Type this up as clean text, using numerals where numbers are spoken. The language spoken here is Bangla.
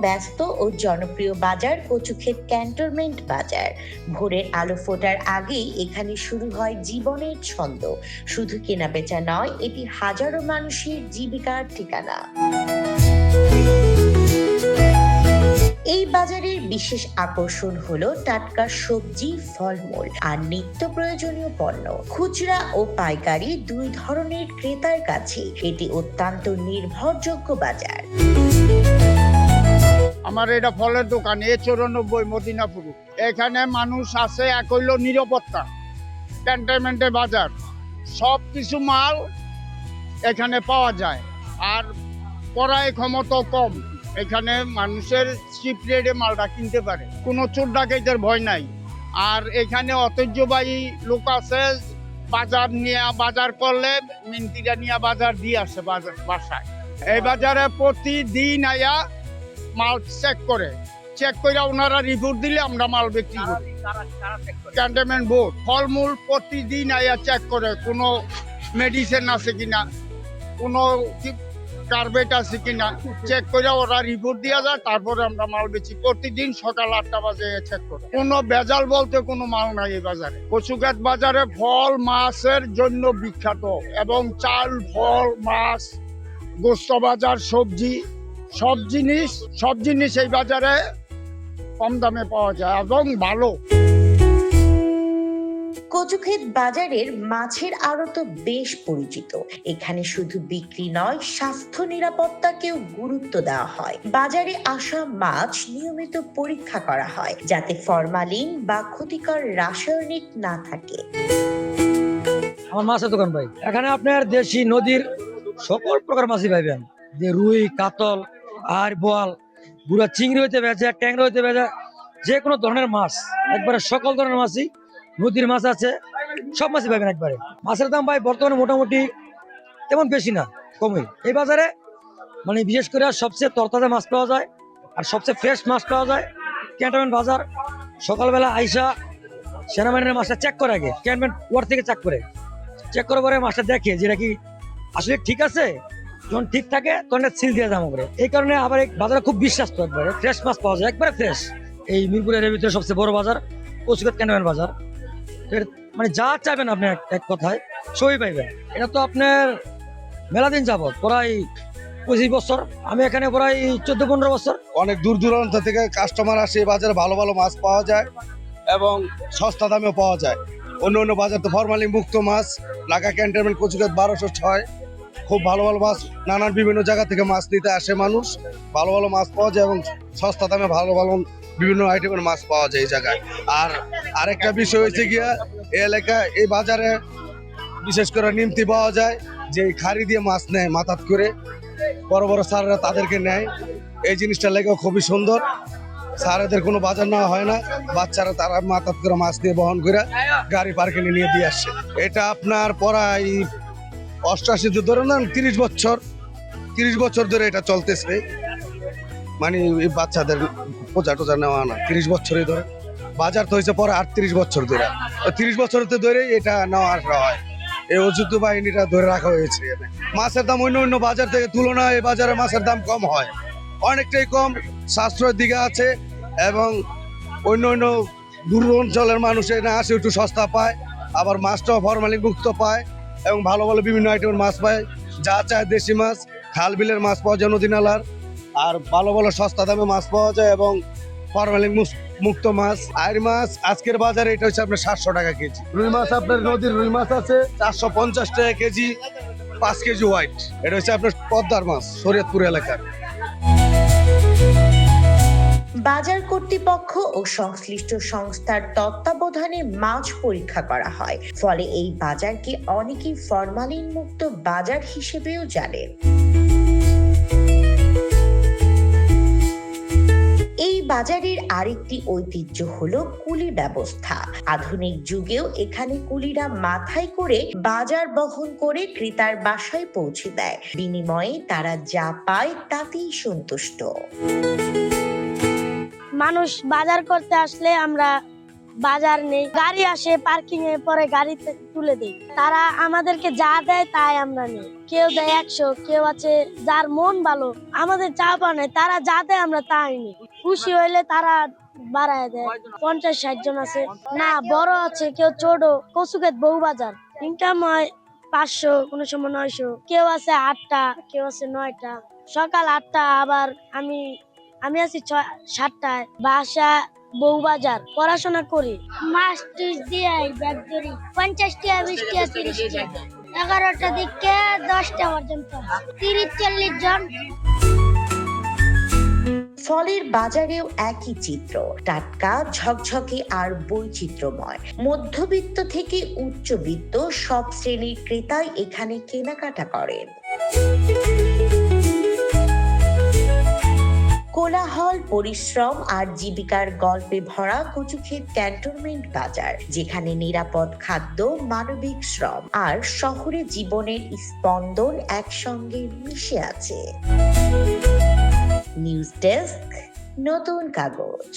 ব্যস্ত ও জনপ্রিয় বাজার কচুক্ষেত ক্যান্টনমেন্ট বাজার। ভোরের আলো ফোটার আগেই এখানে শুরু হয় জীবনের ছন্দ। শুধু কেনাবেচা নয়, এটি হাজারো মানুষের জীবিকার ঠিকানা। এই বাজারের বিশেষ আকর্ষণ হলো টাটকা সবজি, ফলমূল আর নিত্য প্রয়োজনীয় পণ্য। খুচরা ও পাইকারি দুই ধরনের ক্রেতার কাছে এটি অত্যন্ত নির্ভরযোগ্য বাজার। আমার এটা ফলের দোকান A94 মদিনাপুর। এখানে মানুষ আছে, এক হইল নিরাপত্তা, ক্যান্টনমেন্টের বাজার, সব কিছু মাল এখানে পাওয়া যায়। আর ক্রয় ক্ষমতা কম, এখানে মানুষের চিপ রেটে মালটা কিনতে পারে, কোনো চোর ডাকাইতের ভয় নাই। আর এখানে ঐতিহ্যবাহী লোক আছে, বাজার করলে মিন্তিটা নিয়ে বাজার দিয়ে আসে বাসায়। এই বাজারে প্রতিদিন আয়া মাল চেক করে ওনারা রিপোর্ট দিলে আমরা মাল বিক্রি করি। ক্যান্টনমেন্ট বোর্ড ফলমূল প্রতিদিন আয়া চেক করে, কোনো মেডিসিন আছে কিনা, কোনো কার্বেট আছে কিনা চেক করে ওরা রিপোর্ট দিয়ে যায়, তারপরে আমরা মাল বেচি। প্রতিদিন সকাল 8টা বাজে চেক করে। কোনো ভেজাল বলতে কোনো মাল নাই এই বাজারে। কচুক্ষেত বাজারে ফল মাছের জন্য বিখ্যাত, এবং চাল, ফল, মাছ, গোস্ত বাজার, সবজি, সব জিনিস এই বাজারে কম দামে পাওয়া যায় এবং ভালো। কচুক্ষেত বাজারের মাছের আড়ত বেশ পরিচিত। এখানে শুধু বিক্রি নয়, স্বাস্থ্য নিরাপত্তাকেও গুরুত্ব দেওয়া হয়। বাজারে আসা মাছ নিয়মিত পরীক্ষা করা হয়, যাতে ফরমালিন বা ক্ষতিকর রাসায়নিক না থাকে। আমার মাছের দোকান ভাই, এখানে আপনার দেশি নদীর সকল প্রকার মাছই পাইবেন, যে রুই, কাতল, আর বোয়াল, গুড়া চিংড়ি হইতে বেজে, ট্যাংরা হইতে বেজে, যে কোনো ধরনের মাছ, একবারে সকল ধরনের মাছই, নদীর মাছ আছে, সব মাছই পাবেন একবারে। মাছের দাম ভাই বর্তমানে মোটামুটি তেমন বেশি না, কমই। এই বাজারে মানে বিশেষ করে সবচেয়ে তরতাজা মাছ পাওয়া যায়, আর সবচেয়ে ফ্রেশ মাছ পাওয়া যায়। ক্যান্টনমেন্ট বাজার সকালবেলা আইসা সেনাবাহিনীর মাছটা চেক করে, আগে ক্যান্টনমেন্ট ওয়ার্ড থেকে চেক করার পরে মাছটা দেখে যেটা কি আসলে ঠিক আছে। যখন ঠিক থাকে তখন সিল দিয়ে দাম করে। এই কারণে আবার এই বাজারে খুব বিশ্বাস্ত, একবারে ফ্রেশ মাছ পাওয়া যায়, একবারে ফ্রেশ। এই মিরপুরের ভিতরে সবচেয়ে বড় বাজার কচুক্ষেত ক্যান্টনমেন্ট বাজার। মানে যা চাইবেন আপনি এক কথায় সবই পাইবেন। এটা তো আপনার মেলা দিন যাবত, প্রায় 25 বছর, আমি এখানে প্রায় 14-15 বছর। অনেক দূর দূরান্ত থেকে কাস্টমার আসে। বাজারে ভালো ভালো মাছ পাওয়া যায় এবং সস্তা দামেও পাওয়া যায়। অন্য বাজার তো ফরমালিন মুক্ত মাছ। ঢাকা ক্যান্টনমেন্ট কচুক্ষেত 1206 খুব ভালো ভালো মাছ, নানান বিভিন্ন জায়গা থেকে মাছ নিতে আসে মানুষ। ভালো ভালো মাছ পাওয়া যায় এবং সস্তা দামে ভালো ভালো বিভিন্ন আইটেমের মাছ পাওয়া যায় এই জায়গায়। আর আরেকটা বিষয় হয়েছে গিয়া, এই এলাকা এই বাজারে বিশেষ করে নিমতি পাওয়া যায়, যে খাড়ি দিয়ে মাছ নেয় মাথাত করে, বড় বড় স্যাররা তাদেরকে নেয়। এই জিনিসটা লেগে খুবই সুন্দর। স্যারেদের কোনো বাজার নেওয়া হয় না, বাচ্চারা তারা মাথাত করে মাছ নিয়ে বহন করে গাড়ি পার্কে নিয়ে দিয়ে আসছে। এটা আপনার প্রায় 88 ধরে না 30 বছর ধরে এটা চলতেছে। মানে এই বাচ্চাদের পূজা টোজা নেওয়া না, 30 বছরই ধরে। বাজার তো হয়েছে পরে 38 বছর ধরে। 30 বছর ধরে এটা নেওয়া আসা হয়। এই অযুদ্ধ বাহিনীটা ধরে রাখা হয়েছে। মাছের দাম অন্য বাজার থেকে তুলনায় এই বাজারে মাছের দাম কম হয়, অনেকটাই কম, সাশ্রয়ের দিকে আছে। এবং অন্য দূর অঞ্চলের মানুষ এখানে আসে, একটু সস্তা পায়, আবার মাছটাও ফরমালিন মুক্ত পায় এবং ভালো ভালো বিভিন্ন আইটেমের মাছ পায়। যা চায় দেশি মাছ, খাল বিলের মাছ পাওয়া যায়, নদী নালার, আর ভালো ভালো সস্তা দামে মাছ পাওয়া যায় এবং ফরমালিন মুক্ত মাছ। আর মাছ আজকের বাজারে এটা হচ্ছে আপনার 700 টাকা কেজি। রুই মাছ আপনার নদীর রুই মাছ আছে 450 টাকা কেজি, 5 কেজি হোয়াইট। এটা হচ্ছে আপনার পদ্মার মাছ, শরীয়তপুর এলাকার। বাজার কর্তৃপক্ষ ও সংশ্লিষ্ট সংস্থার তত্ত্বাবধানে মাছ পরীক্ষা করা হয়, ফলে এই বাজারকে অনেকেই ফরমালিন মুক্ত বাজার হিসেবেও জানেন। এই বাজারের আরেকটি ঐতিহ্য হলো কুলি ব্যবস্থা। আধুনিক যুগেও এখানে কুলিরা মাথায় করে বাজার বহন করে ক্রেতার বাসায় পৌঁছে দেয়। বিনিময়ে তারা যা পায় তাতেই সন্তুষ্ট। মানুষ বাজার করতে আসলে আমরা বাজার নেই, গাড়ি আসে পার্কিং এ পরে গাড়িতে তুলে দেয়। তারা আমাদেরকে যা দেয় তাই আমরা নিই। কেউ দেয় 100, কেউ আছে যার মন ভালো, আমাদের চা বানায়, তারা যা দেয় আমরা তাই নিই। খুশি হইলে তারা বাড়ায় দেয়। 50-60 জন আছে, না বড় আছে, কেউ ছোট। কচুক্ষেত বউবাজার ইনকাম হয় 500, কোনো সময় 900, কেউ আছে 8টা, কেউ আছে 9টা। সকাল 8টা, আবার আমি আছি 7টায়। বাসা বউবাজার, পড়াশোনা করি। মাস টিস দিয়ে ব্যাগ ধরি 50 টাকা 20 টাকা 30 টাকা 11টা থেকে 10টা পর্যন্ত 30-40 জন। ফলের বাজারেও একই চিত্র, টাটকা, ঝকঝকে আর বৈচিত্র্যময়। মধ্যবিত্ত থেকে উচ্চবিত্ত সব শ্রেণীর ক্রেতাই এখানে কেনাকাটা করেন। কোলাহল, পরিশ্রম আর জীবিকার গল্পে ভরা কচুক্ষেত ক্যান্টনমেন্ট বাজার, যেখানে নিরাপদ খাদ্য, মানবিক শ্রম আর শহরে জীবনের স্পন্দন একসঙ্গে মিশে আছে। নিউজ ডেস্ক, নতুন কাগজ।